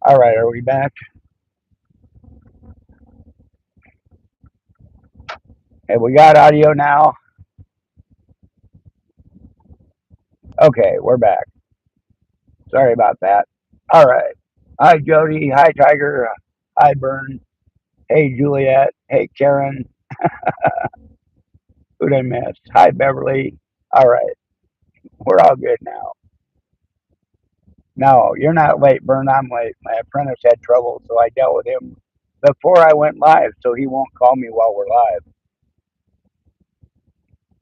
All right, are we back? Have we got audio now? Okay, we're back. Sorry about that. All right. Hi, Jody. Hi, Tiger. Hi, Bern. Hey, Juliet. Hey, Karen. Who'd I miss? Hi, Beverly. All right. We're all good now. No, you're not late, Bern. I'm late. My apprentice had trouble, so I dealt with him before I went live, so he won't call me while we're live.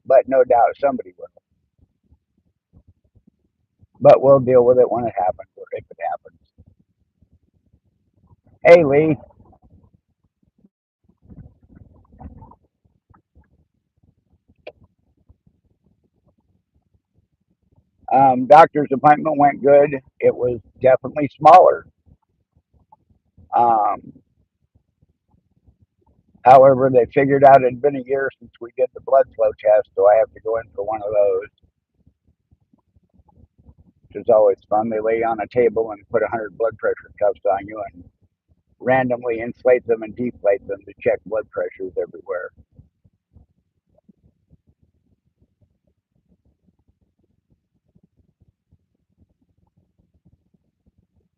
But no doubt somebody will. But we'll deal with it when it happens, or if it happens. Hey, Lee. Doctor's appointment went good. It was definitely smaller. Um, However, they figured out it had been a year since we did the blood flow test, so I have to go in for one of those, which is always fun. They lay you on a table and put 100 blood pressure cuffs on you and randomly inflate them and deflate them to check blood pressures everywhere,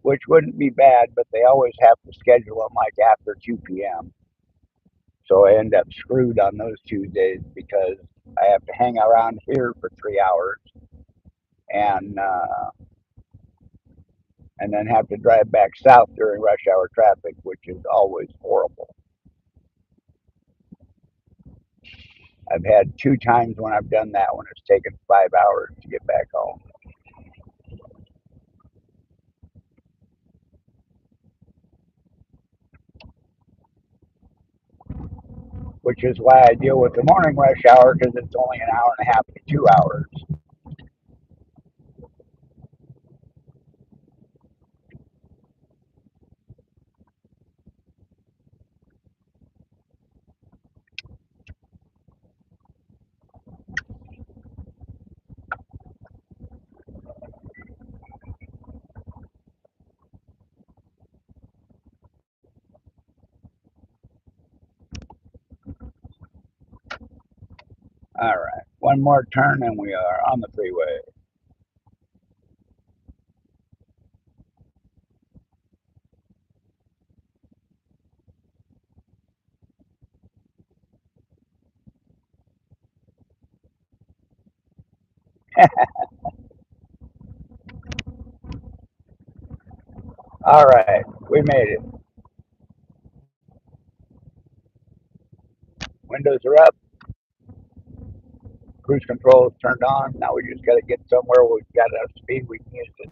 which wouldn't be bad, but they always have to schedule them like after 2 p.m. So I end up screwed on those Tuesdays because I have to hang around here for 3 hours and and then have to drive back south during rush hour traffic, which is always horrible. I've had two times when I've done that when it's taken 5 hours to get back home, which is why I deal with the morning rush hour because it's only an hour and a half to 2 hours. All right, one more turn and we are on the freeway. All right, we made it. Windows are up, cruise control is turned on. Now we just got to get somewhere where we've got enough speed we can use it.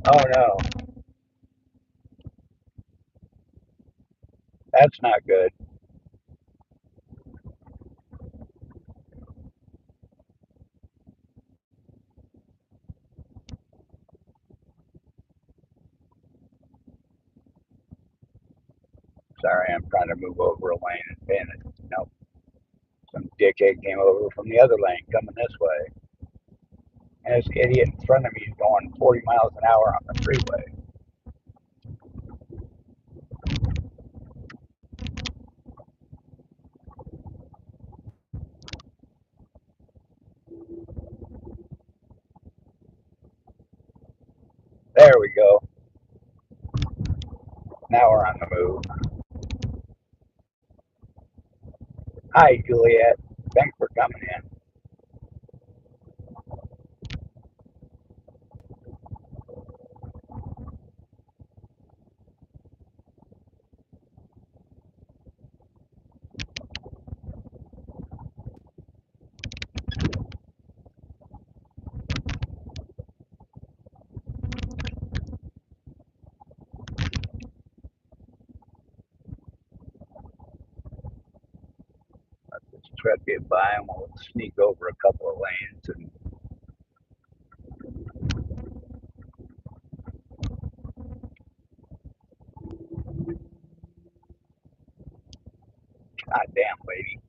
Oh no, that's not good. Sorry, I'm trying to move over a lane and paying it. Nope, some dickhead came over from the other lane coming this way. And this idiot in front of me is going 40 miles an hour on the freeway. There we go. Now we're on the move. Hi, Juliet. Thanks for coming in. Let's try to get by and we'll sneak over a couple of lanes and God damn, lady.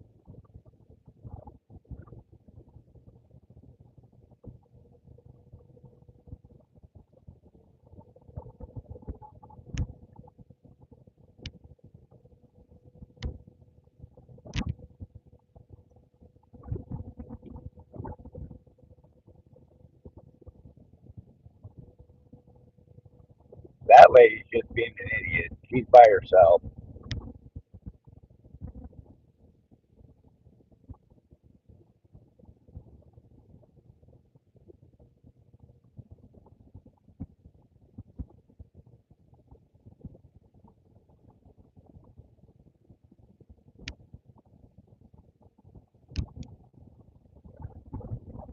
That lady's just being an idiot. She's by herself.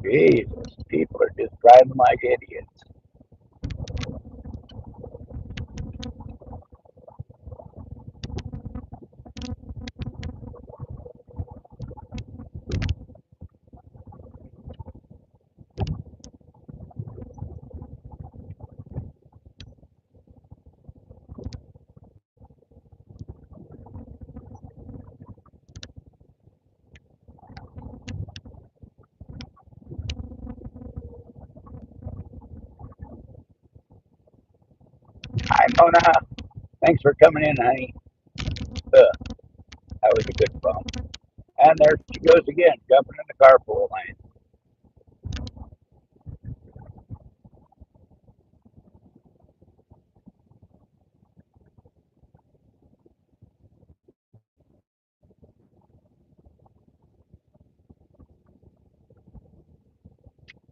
Jesus, people are just driving like idiots. Hi, Mona. Thanks for coming in, honey. That was a good bump. And there she goes again, jumping in the carpool lane.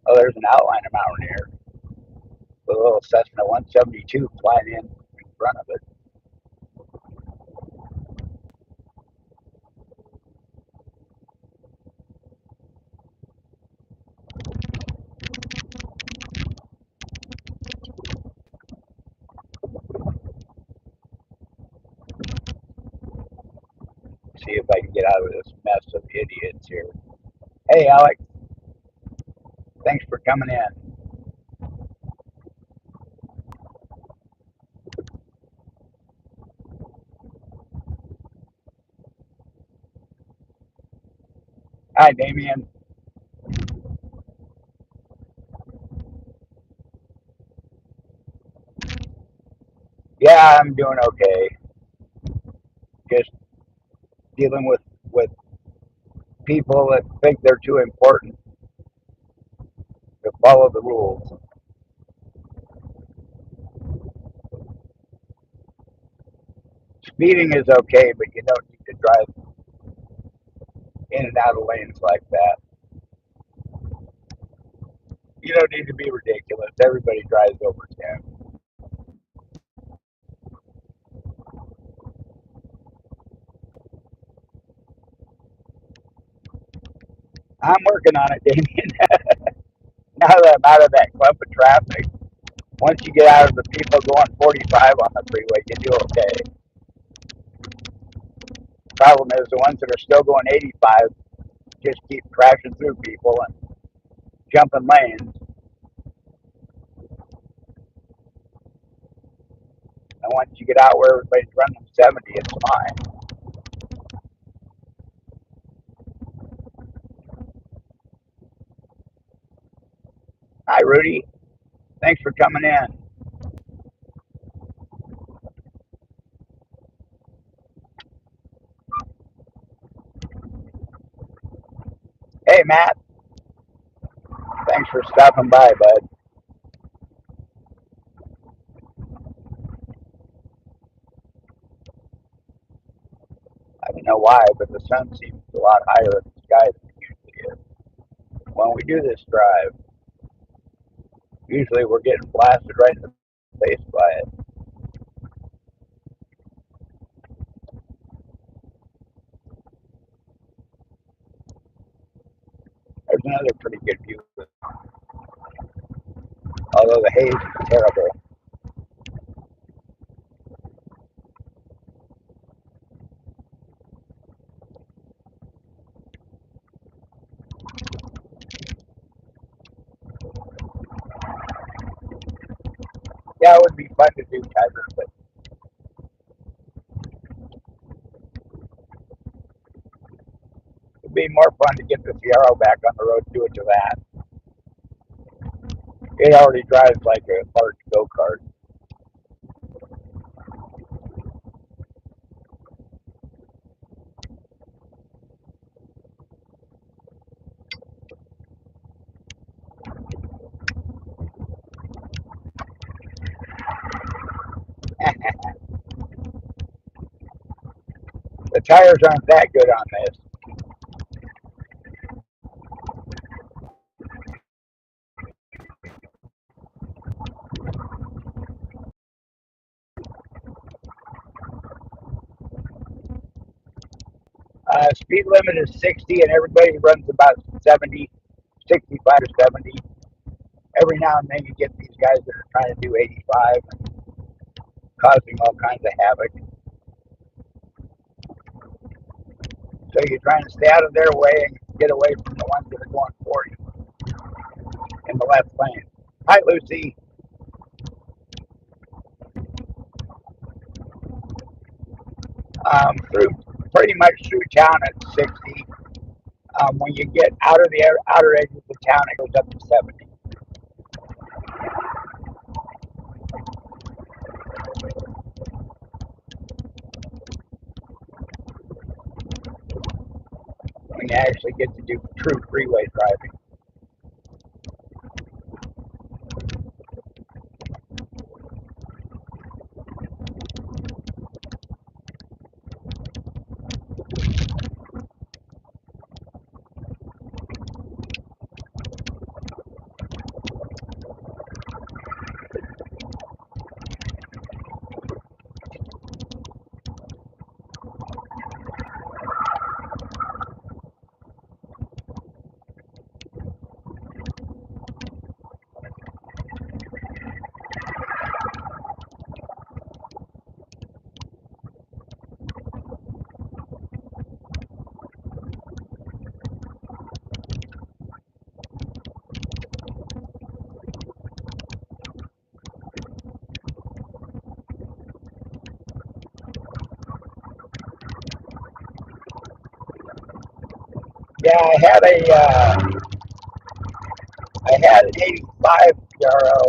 Oh, there's an outliner mountain here. With a little Cessna 172 flying in front of it. See if I can get out of this mess of idiots here. Hey, Alex. Thanks for coming in. Hi, Damien. Yeah, I'm doing okay. Just dealing with people that think they're too important to follow the rules. Speeding is okay, but you don't need to drive in and out of lanes like that. You don't need to be ridiculous. Everybody drives over 10. I'm working on it, Damien. Now that I'm out of that clump of traffic, once you get out of the people going 45 on the freeway, you do okay. Problem is, the ones that are still going 85 just keep crashing through people and jumping lanes. And once you get out where everybody's running 70, it's fine. Hi, Rudy. Thanks for coming in. Hey, Matt. Thanks for stopping by, bud. I don't know why, but the sun seems a lot higher in the sky than it usually is. When we do this drive, usually we're getting blasted right in the face by it. There's another pretty good view, although the haze is terrible. Yeah, it would be fun to do, Tiger, but It'd be more fun to get the Sierra back on the road, do it to that. It already drives like a large go-kart. The tires aren't that good on this. Speed limit is 60 and everybody runs about 70, 65 or 70. Every now and then you get these guys that are trying to do 85 and causing all kinds of havoc. So you're trying to stay out of their way and get away from the ones that are going for you in the left lane. Hi, Lucy. Through pretty much through town at 60. When you get out of the outer edges of the town, it goes up to 70. When you actually get to do true freeway driving. Yeah, I had an 85 PRO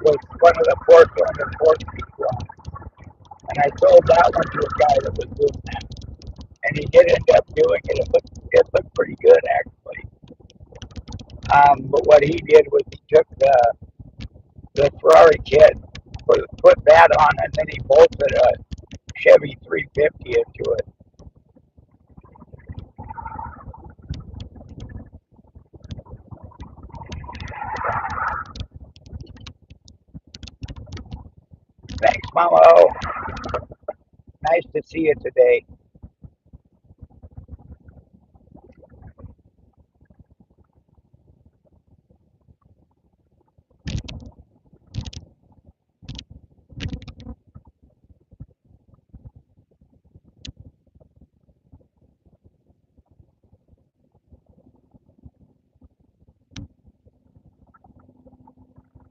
with one of the four-cylinder four-speed ones, and I sold that one to a guy that was doing that, and he did end up doing it. It looked pretty good actually. But what he did was he took the Ferrari kit, put that on, and then he bolted a Chevy 350 into it. Thanks, Mama O. Nice to see you today.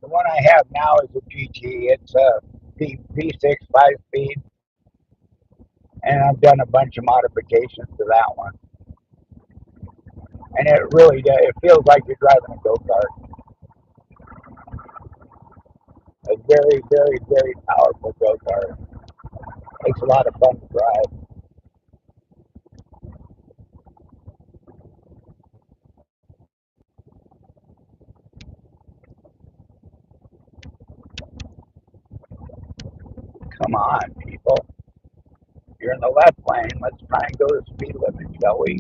The one I have now is a GT. It's a V6 5-speed, and I've done a bunch of modifications to that one. And it really does. It feels like you're driving a go-kart. A very, very, very powerful go-kart. Makes a lot of fun to drive. Come on, people. You're in the left lane. Let's try and go the speed limit, shall we?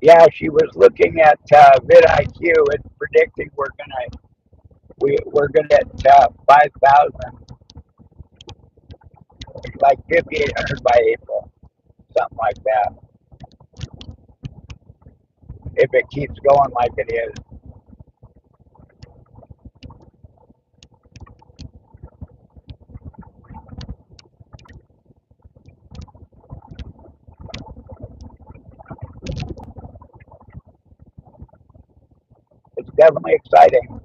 Yeah, she was looking at vidIQ. It's predicting we're gonna get 5,000, like 5,800 by April, something like that. If it keeps going like it is. definitely exciting.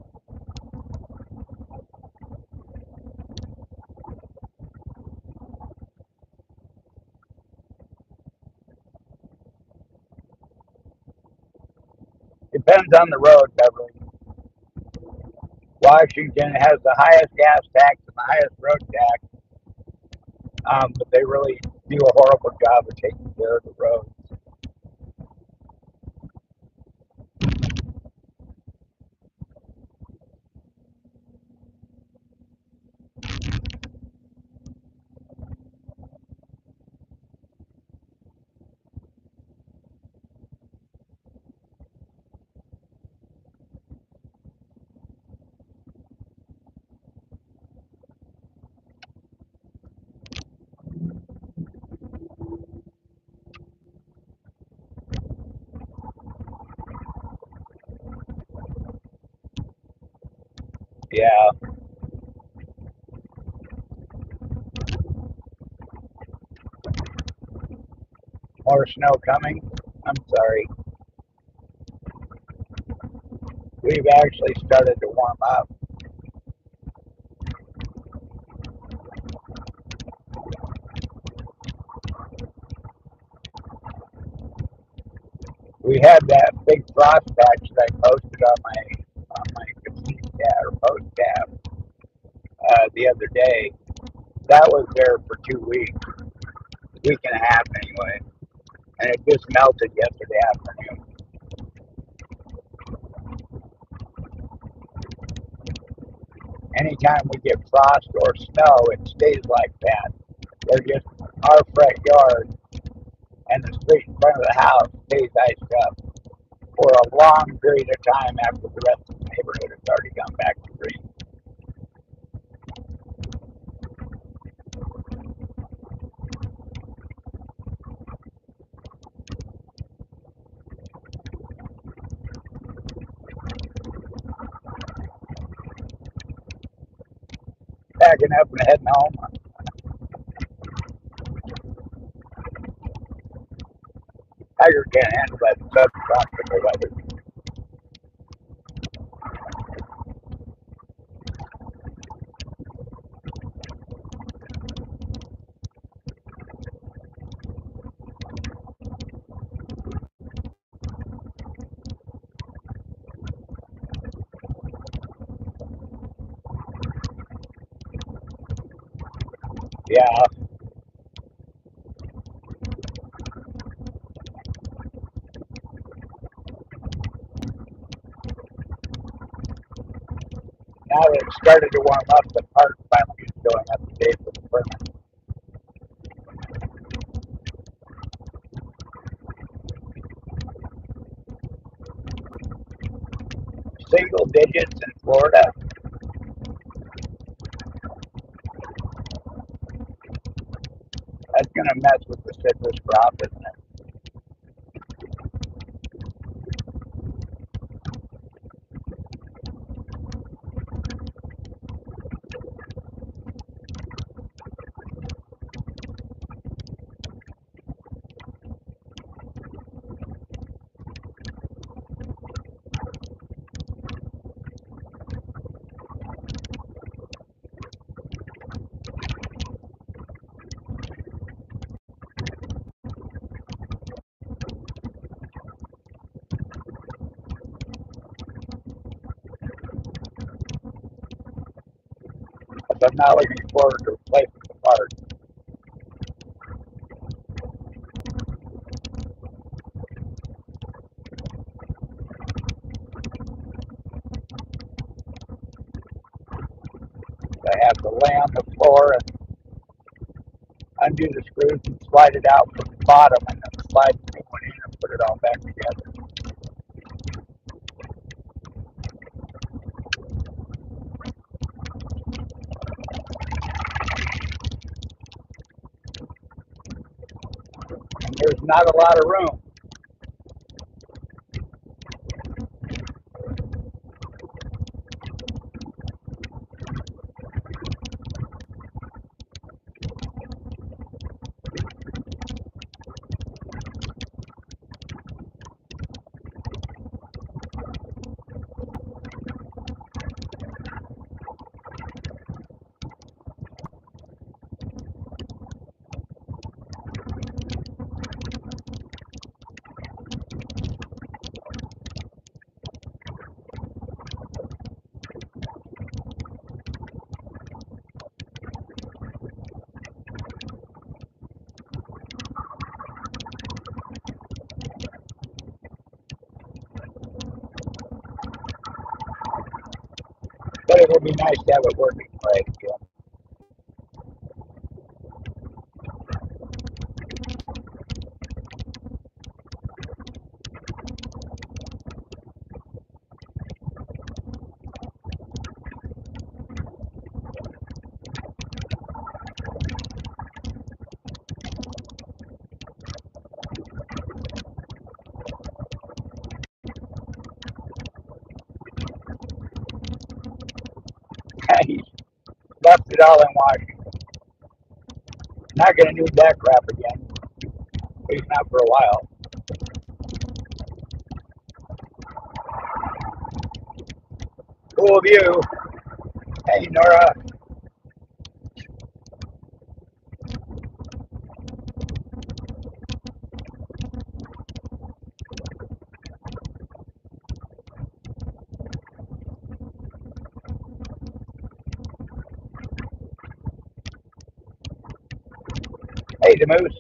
Depends on the road, Beverly. Washington has the highest gas tax and the highest road tax, but they really do a horrible job of taking care of the roads. Yeah, more snow coming. I'm sorry. We've actually started to warm up. We had that big frost patch that I posted on my Cassis tab or post tab the other day. That was there for 2 weeks, week and a half anyway, and it just melted yesterday afternoon. Anytime we get frost or snow, it stays like that. They're just our front yard and the street in front of the house stays iced up for a long period of time after the rest of the neighborhood has already gone back to green. Packing up and heading home. Tiger can't handle that subtropical weather. Yeah, now that it's started to warm up, the park finally is going up to date with the permit. Single digits in Florida. That's going to mess with the citrus crop, isn't it? But I'm not looking forward to replacing the park. I have to lay on the floor and undo the screws and slide it out from the bottom and then slide the new one in and put it all back together. And there's not a lot of room. it would be nice to have it working right again. He's left it all in Washington. Not going to need that crap again. At least not for a while. Cool view. Hey, Nora. Hey, the moose.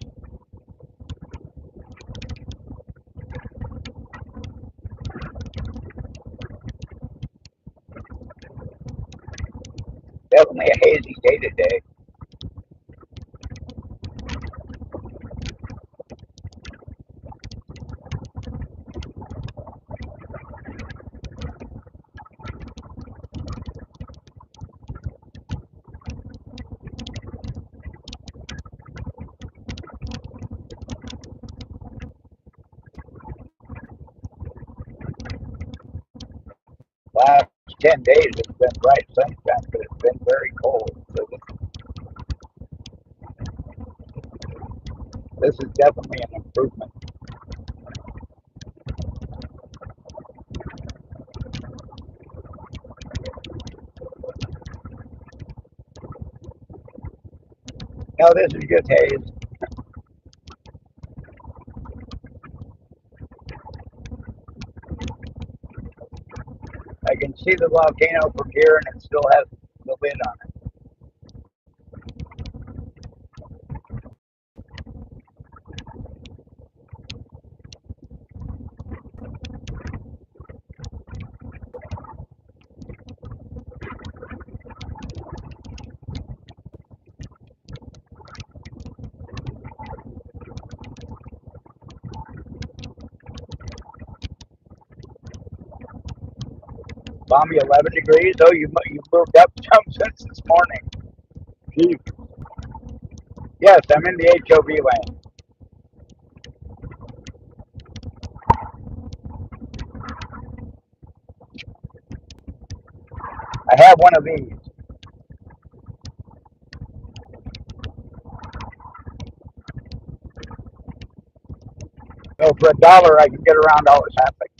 Definitely a hazy day today. Last 10 days it's been bright sunshine, but it's been very cold. So this is definitely an improvement. No, this is just haze. I can see the volcano from here, and it still has the lid on it. Balmy 11 degrees. Oh, you moved up some since this morning. Gee. Yes, I'm in the HOV lane. I have one of these. So for $1, I can get around all this traffic.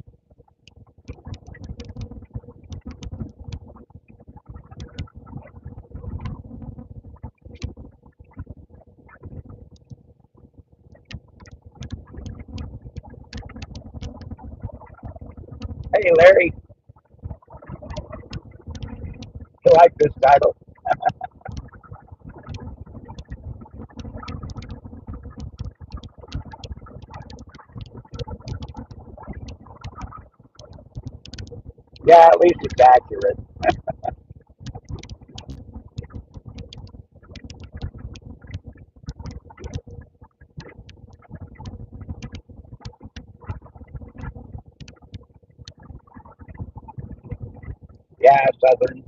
Hey, Larry, you like this title? Yeah, at least it's accurate. Yeah, Southern.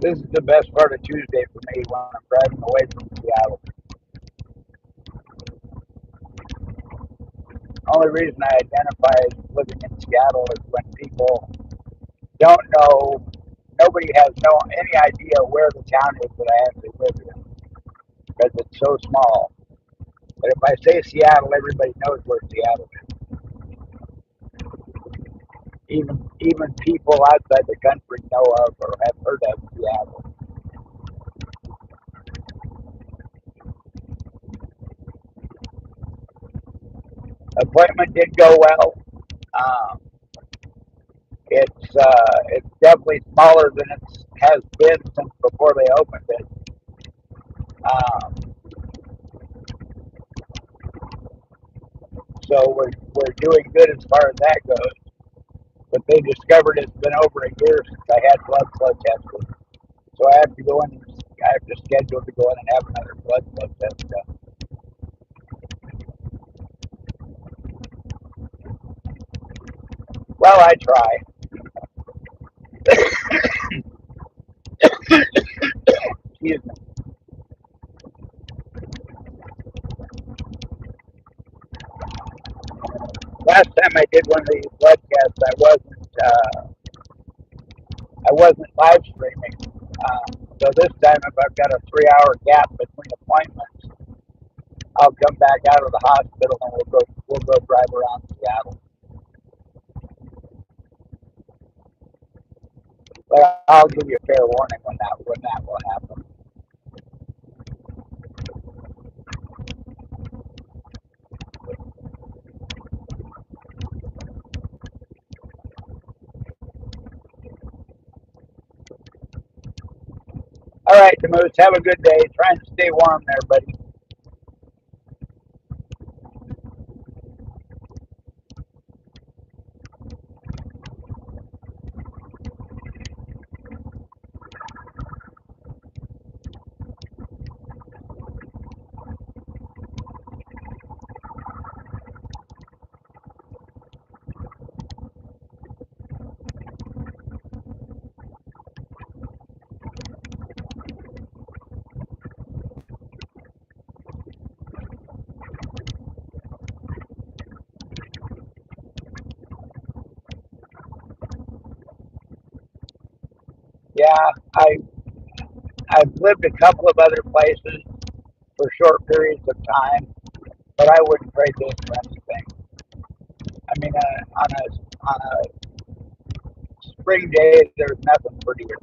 This is the best part of Tuesday for me when I'm driving away from Seattle. Only reason I identify as living in Seattle is when people don't know, nobody has any idea where the town is that I actually live in because it's so small. But if I say Seattle, everybody knows where Seattle is. Even people outside the country know of or have heard of Seattle. Appointment did go well. Um, it's it's definitely smaller than it has been since before they opened it. Um, so we're doing good as far as that goes. But they discovered it's been over a year since I had blood flow tested. So I have to go in. I have to schedule to go in and have another blood flow test done. Well, I try. Excuse me. Last time I did one of these blood tests, I wasn't live streaming. So this time, if I've got a 3 hour gap between appointments, I'll come back out of the hospital and we'll go drive around Seattle. But I'll give you a fair warning when that will happen. All right, Demoose, have a good day. Try and stay warm there, buddy. Yeah, I've lived a couple of other places for short periods of time, but I wouldn't trade this for anything. I mean, on a spring day, there's nothing prettier.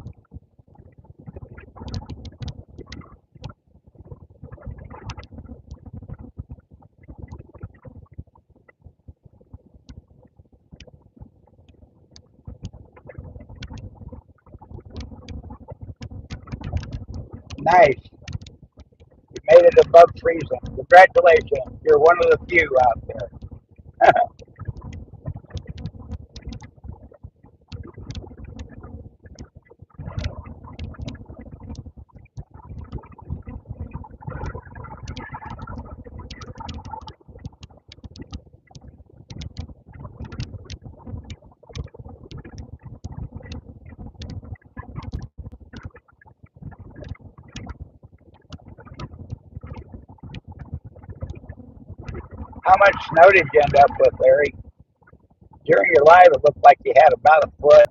Nice. You made it above freezing. Congratulations. You're one of the few out there. How much snow did you end up with, Larry? During your live, it looked like you had about a foot.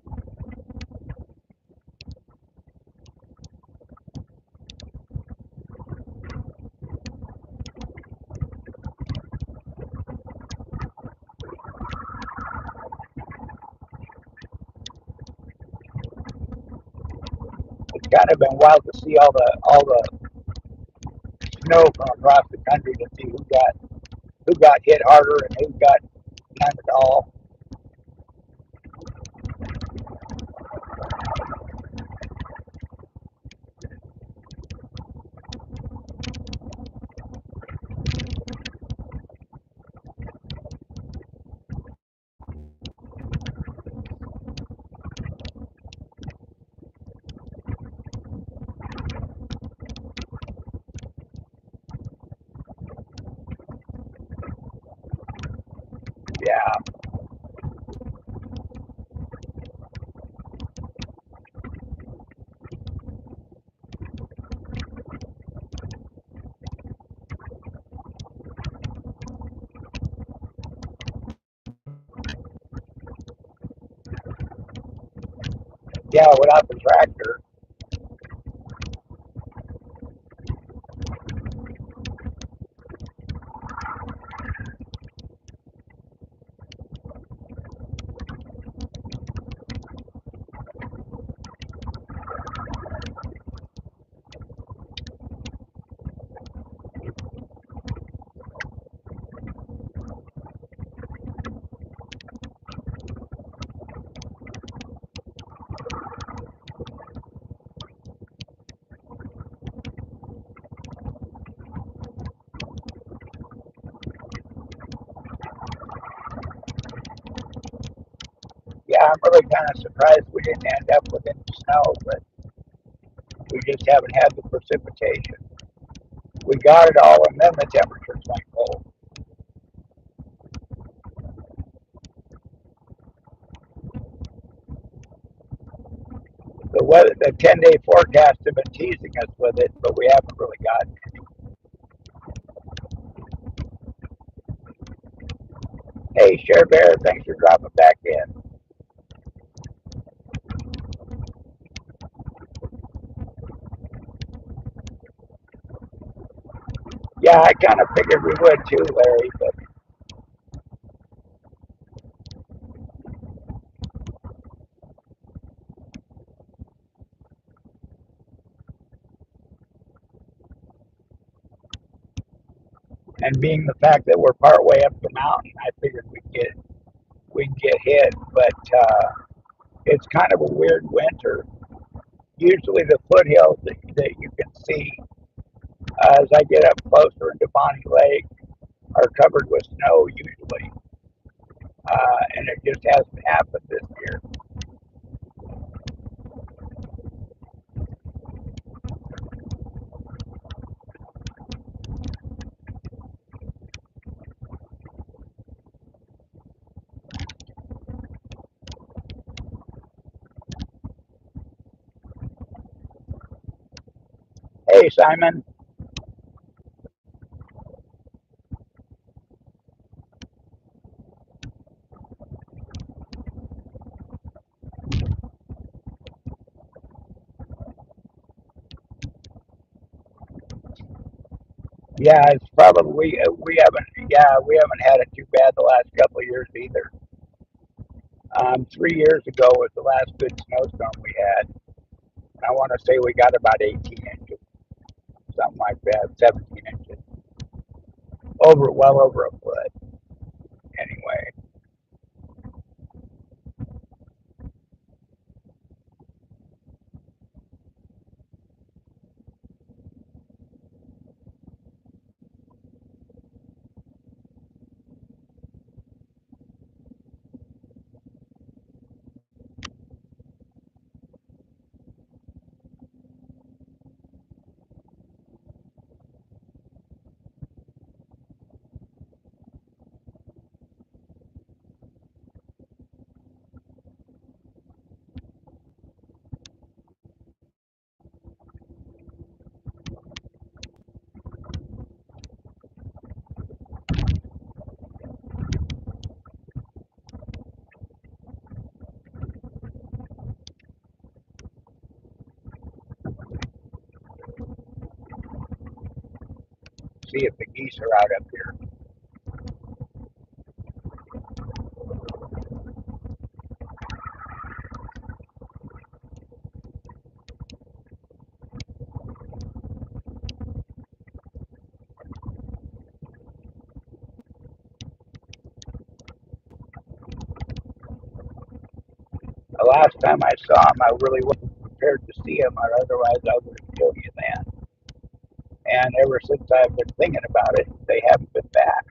It's kind of been wild to see all the snow from across the country to see who got hit harder and who got none at all. Yeah, yeah, without the tractor. Yeah, I'm really kind of surprised we didn't end up with any snow, but we just haven't had the precipitation. We got it all, and then the temperatures went cold. The weather, the 10-day forecast have been teasing us with it, but we haven't really gotten any. Hey, Share Bear, thanks for dropping back in. Yeah, I kind of figured we would too, Larry, but and being the fact that we're part way up the mountain, I figured we'd get hit. But it's kind of a weird winter. Usually the foothills that you can see as I get up closer into Bonnie Lake are covered with snow usually, and it just hasn't happened this year. Hey, Simon. Yeah, it's probably we haven't had it too bad the last couple of years either. 3 years ago was the last good snowstorm we had. And I want to say we got about 18 inches, something like that, 17 inches, well over a foot. Anyway, see if the geese are out up here. The last time I saw them, I really wasn't prepared to see them, or otherwise I would have told you that. And ever since I've been thinking about it, they haven't been back.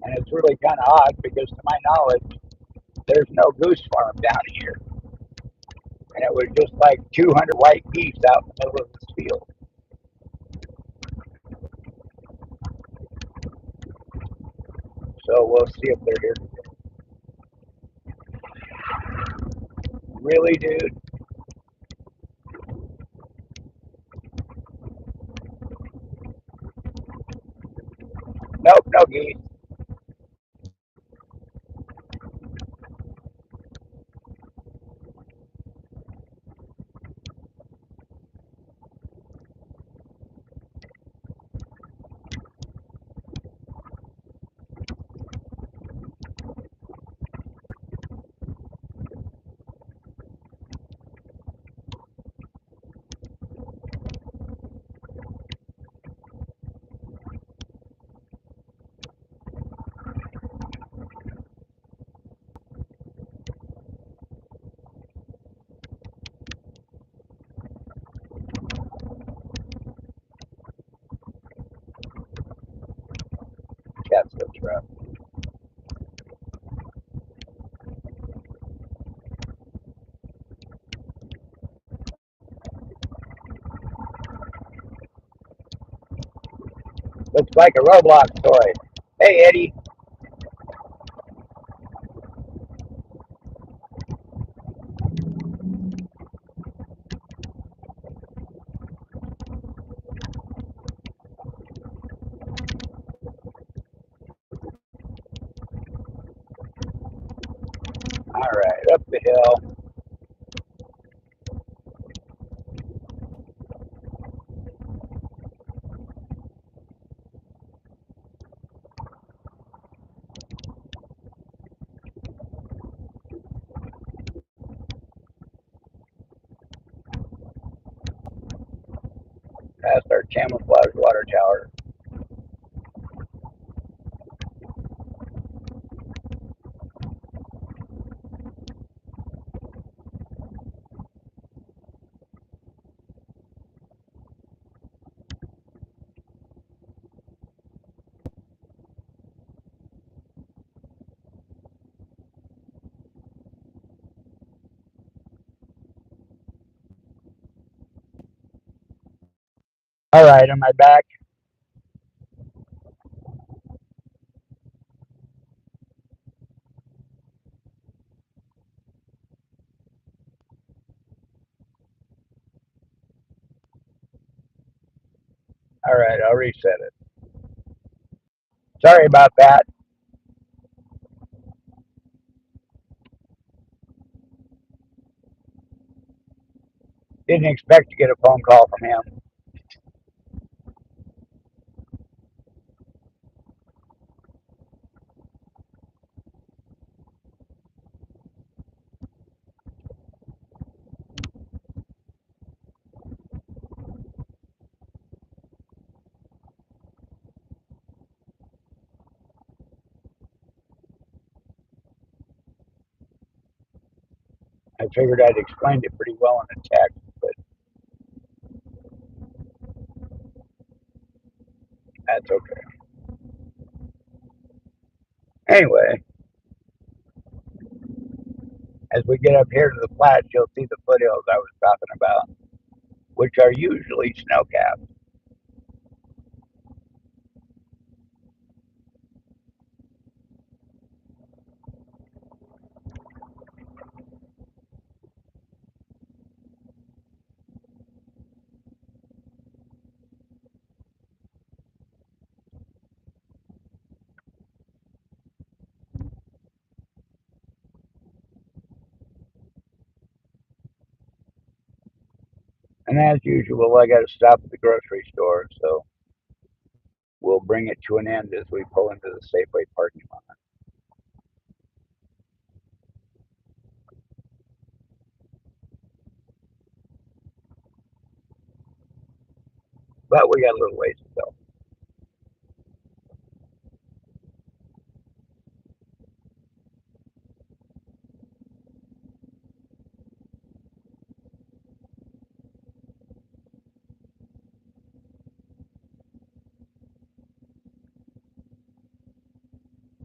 And it's really kind of odd because, to my knowledge, there's no goose farm down here. And it was just like 200 white geese out in the middle of this field. So we'll see if they're here. Really, dude? Nope, no geese. That's what's rough. Looks like a Roblox toy. Hey, Eddie. All right, up the hill. Past our camouflage water tower. All right, am I back? All right, I'll reset it. Sorry about that. Didn't expect to get a phone call from him. I figured I'd explained it pretty well in the text, but that's okay. Anyway, as we get up here to the flats, you'll see the foothills I was talking about, which are usually snow capped. And as usual, I got to stop at the grocery store, so we'll bring it to an end as we pull into the Safeway parking lot. But we got a little ways to go.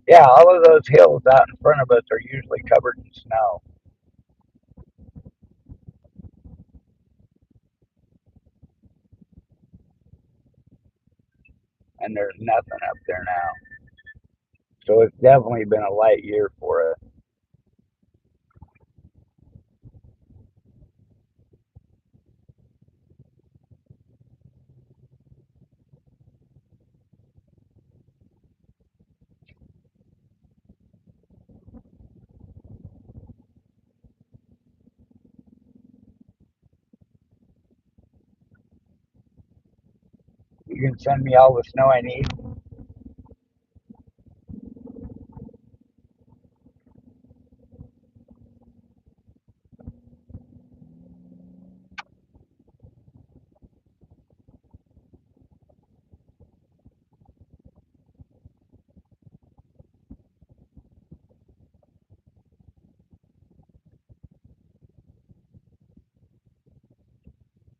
Yeah, all of those hills out in front of us are usually covered in snow, and there's nothing up there now. So it's definitely been a light year for us. You can send me all the snow I need.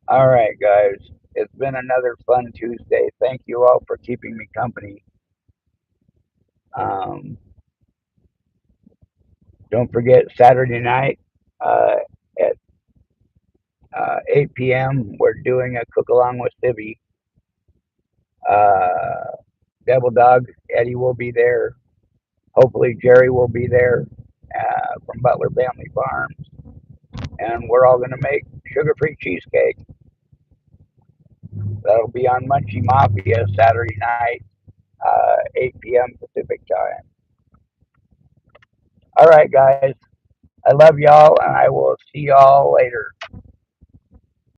All right, guys. It's been another fun Tuesday. Thank you all for keeping me company. Um, don't forget Saturday night at 8 p.m. We're doing a cook along with Civvy. Uh, Devil Dog Eddie will be there. Hopefully Jerry will be there from Butler Family Farms, and we're all going to make sugar-free cheesecake. That'll be on Munchie Mafia Saturday night, 8 p.m. Pacific time. All right, guys. I love y'all, and I will see y'all later.